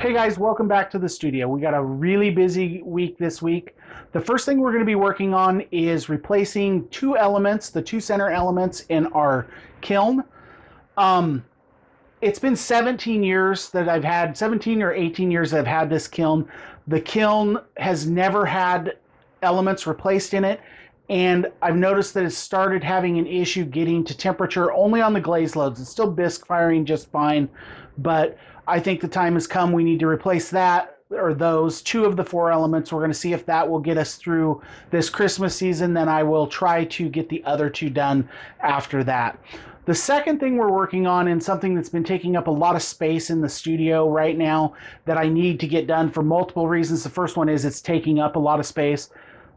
Hey guys, welcome back to the studio. We got a really busy week this week. The first thing we're going to be working on is replacing two elements, the two center elements in our kiln. It's been 17 years that I've had, 17 or 18 years that I've had this kiln. The kiln has never had elements replaced in it, and I've noticed that it's started having an issue getting to temperature only on the glaze loads. It's still bisque firing just fine, but I think the time has come. We need to replace that, or those two of the four elements. We're going to see if that will get us through this Christmas season. Then I will try to get the other two done after that. The second thing we're working on, and something that's been taking up a lot of space in the studio right now that I need to get done for multiple reasons. The first one is it's taking up a lot of space.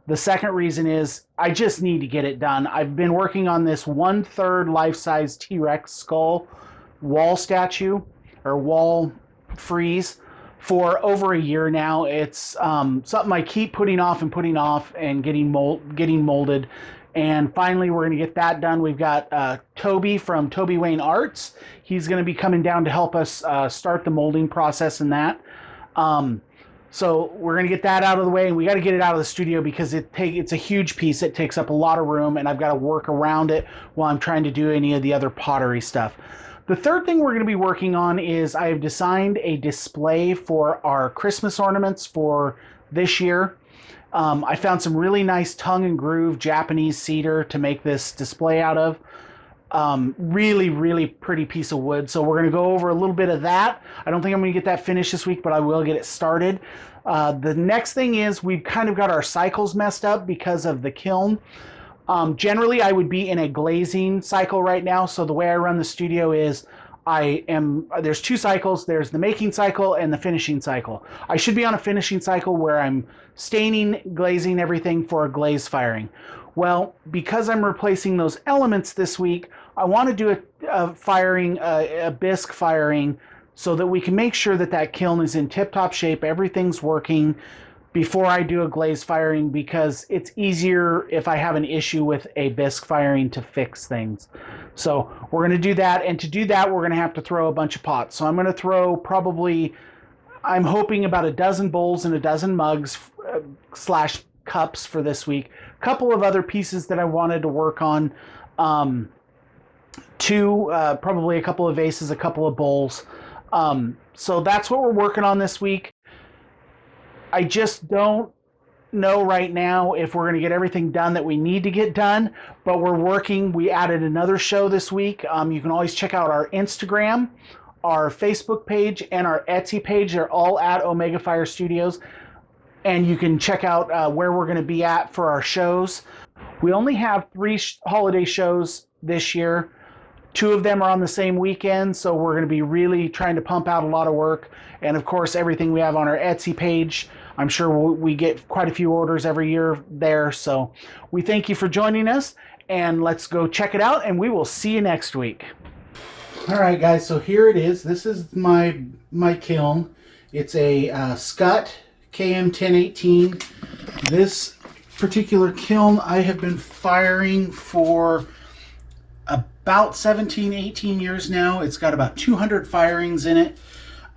The second reason is I just need to get it done. I've been working on this 1/3 life-size T-Rex skull wall statue or wall frieze for over a year now. It's something I keep putting off and getting molded. And finally, we're going to get that done. We've got Toby from Toby Wayne Arts. He's going to be coming down to help us start the molding process in that. So we're going to get that out of the way, and we got to get it out of the studio because it's a huge piece. It takes up a lot of room, and I've got to work around it while I'm trying to do any of the other pottery stuff. The third thing we're going to be working on is I have designed a display for our Christmas ornaments for this year. I found some really nice tongue and groove Japanese cedar to make this display out of. Really, really pretty piece of wood. So we're going to go over a little bit of that. I don't think I'm going to get that finished this week, but I will get it started. The next thing is we've kind of got our cycles messed up because of the kiln. Generally, I would be in a glazing cycle right now. So the way I run the studio is there's two cycles. There's the making cycle and the finishing cycle. I should be on a finishing cycle where I'm staining, glazing everything for a glaze firing. Well, because I'm replacing those elements this week, I want to do a bisque firing so that we can make sure that that kiln is in tip-top shape, everything's working before I do a glaze firing, because it's easier if I have an issue with a bisque firing to fix things. So we're going to do that, and to do that we're going to have to throw a bunch of pots. So I'm going to throw probably, I'm hoping about a dozen bowls and a dozen mugs slash cups for this week. A couple of other pieces that I wanted to work on. Probably a couple of vases, a couple of bowls. So that's what we're working on this week. I just don't know right now if we're going to get everything done that we need to get done, but we're working. We added another show this week. You can always check out our Instagram, our Facebook page, and our Etsy page. They're all at Omega Fire Studios. And you can check out where we're going to be at for our shows. We only have 3 holiday shows this year. 2 of them are on the same weekend, so we're going to be really trying to pump out a lot of work. And of course, everything we have on our Etsy page, I'm sure we get quite a few orders every year there. So we thank you for joining us, and let's go check it out, and we will see you next week. All right, guys, so here it is. This is my kiln. It's a Scott KM1018. This particular kiln I have been firing for about 17, 18 years now. It's got about 200 firings in it.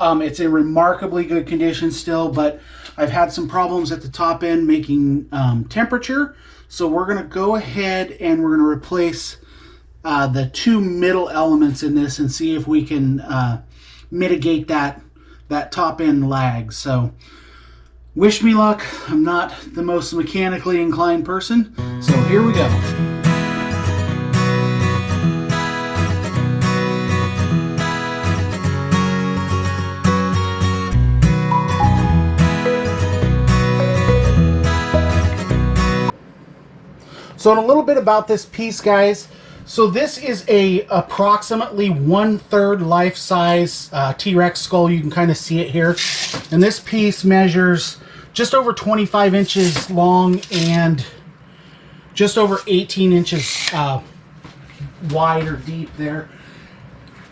It's in remarkably good condition still, but I've had some problems at the top end making temperature. So we're going to go ahead and we're going to replace the 2 middle elements in this and see if we can mitigate that top end lag. So wish me luck. I'm not the most mechanically inclined person, so here we go. So a little bit about this piece, guys. So this is a approximately 1/3 life-size T-Rex skull. You can kind of see it here. And this piece measures just over 25 inches long and just over 18 inches wide or deep there.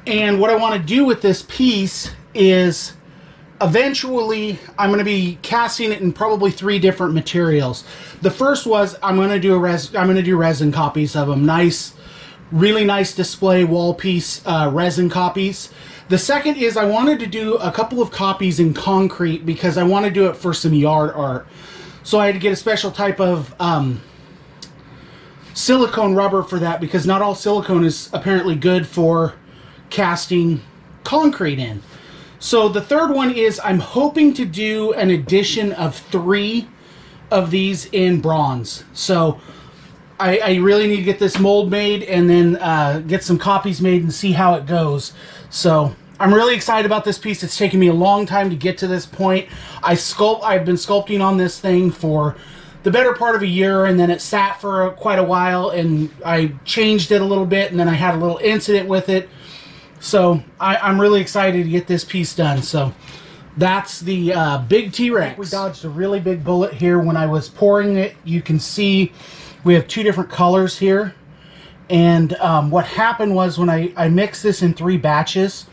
And what I want to do with this piece is eventually I'm going to be casting it in probably 3 different materials. The first was I'm going to do resin copies of them, nice really nice display wall piece resin copies. The second is I wanted to do a couple of copies in concrete because I want to do it for some yard art. So I had to get a special type of silicone rubber for that, because not all silicone is apparently good for casting concrete in. So the third one is I'm hoping to do an edition of 3 of these in bronze. So I really need to get this mold made and then get some copies made and see how it goes. So I'm really excited about this piece. It's taken me a long time to get to this point. I've been sculpting on this thing for the better part of a year, and then it sat for quite a while, and I changed it a little bit, and then I had a little incident with it. So I'm really excited to get this piece done. So that's the big T-Rex. We dodged a really big bullet here. When I was pouring it, you can see we have 2 different colors here. And what happened was when I mixed this in 3 batches,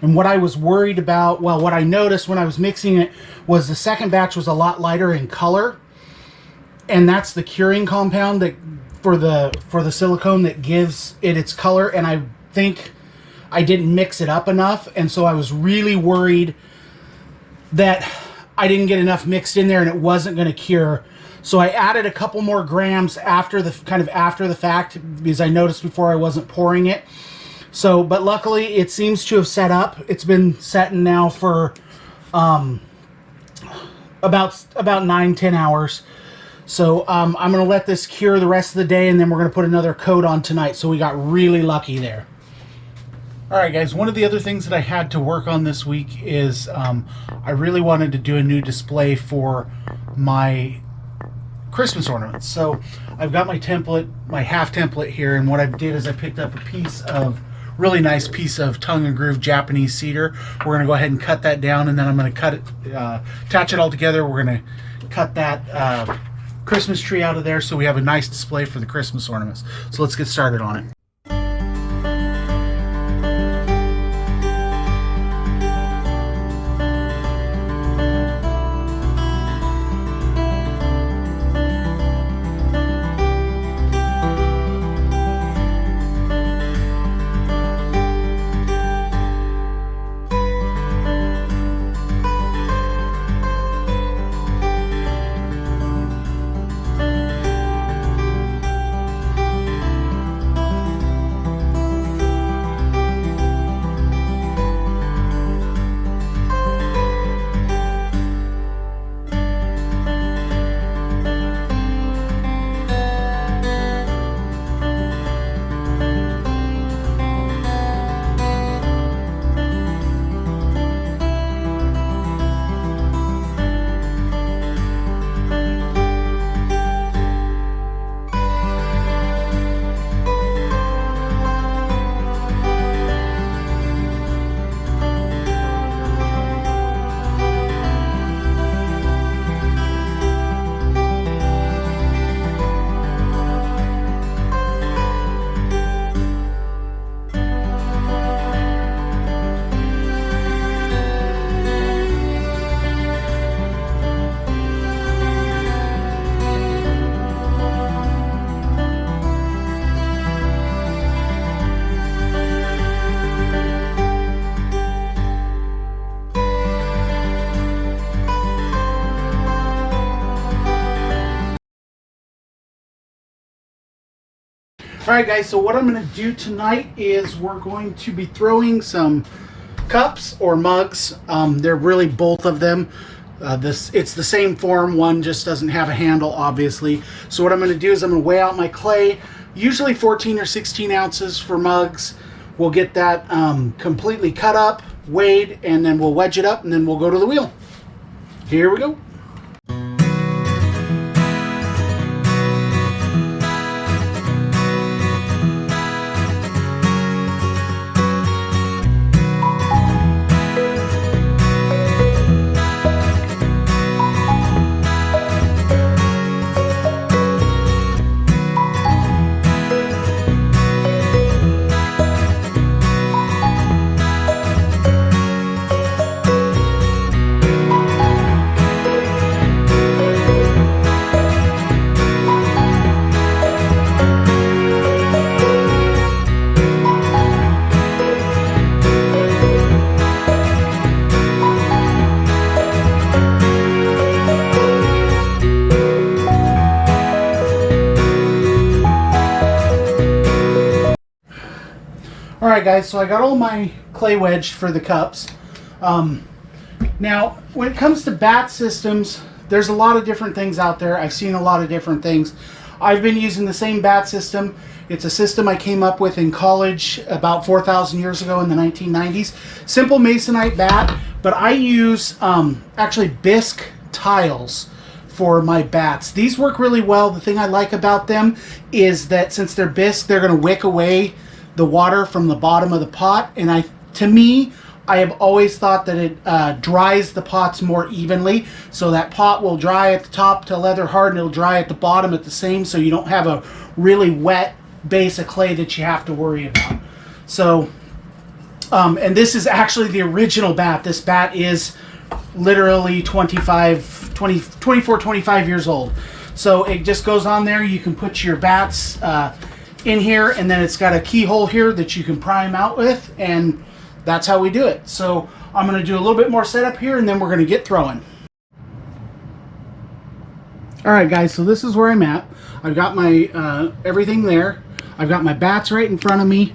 and what I was worried about, well, what I noticed when I was mixing it was the second batch was a lot lighter in color. And that's the curing compound that for the silicone that gives it its color. And I think I didn't mix it up enough. And so I was really worried that I didn't get enough mixed in there and it wasn't going to cure. So I added a couple more grams after the fact, because I noticed before I wasn't pouring it. So, but luckily it seems to have set up. It's been setting now for about 9-10 hours. So I'm going to let this cure the rest of the day, and then we're going to put another coat on tonight. So we got really lucky there. All right, guys, one of the other things that I had to work on this week is I really wanted to do a new display for my Christmas ornaments. So I've got my template, my half template here, and what I did is I picked up a really nice piece of tongue and groove Japanese cedar. We're going to go ahead and cut that down, and then I'm going to cut it, attach it all together. We're going to cut that Christmas tree out of there so we have a nice display for the Christmas ornaments. So let's get started on it. All right, guys, so what I'm going to do tonight is we're going to be throwing some cups or mugs. They're really both of them. It's the same form. One just doesn't have a handle, obviously. So what I'm going to do is I'm going to weigh out my clay, usually 14 or 16 ounces for mugs. We'll get that completely cut up, weighed, and then we'll wedge it up, and then we'll go to the wheel. Here we go. All right, guys, so I got all my clay wedged for the cups. Now, when it comes to bat systems, there's a lot of different things out there. I've seen a lot of different things. I've been using the same bat system. It's a system I came up with in college about 4,000 years ago in the 1990s. Simple masonite bat, but I use actually bisque tiles for my bats. These work really well. The thing I like about them is that since they're bisque, they're going to wick away the water from the bottom of the pot, and to me, I have always thought that it dries the pots more evenly, so that pot will dry at the top to leather hard and it'll dry at the bottom at the same, so you don't have a really wet base of clay that you have to worry about. So, and this is actually the original bat. This bat is literally 24, 25 years old. So it just goes on there. You can put your bats in here, and then it's got a keyhole here that you can prime out with, and that's how we do it. So I'm going to do a little bit more setup here, and then we're going to get throwing. All right, guys, so this is where I'm at. I've got my everything there. I've got my bats right in front of me,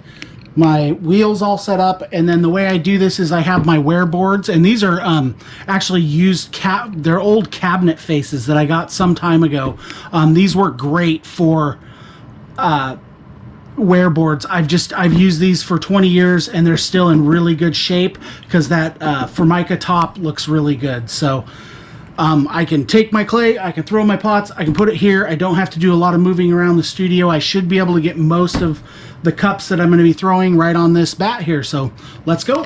my wheels all set up, and then the way I do this is I have my wear boards, and these are actually used they're old cabinet faces that I got some time ago. These work great for wear boards. I've used these for 20 years and they're still in really good shape because that Formica top looks really good. So I can take my clay, I can throw my pots, I can put it here. I don't have to do a lot of moving around the studio. I should be able to get most of the cups that I'm going to be throwing right on this bat here. So let's go.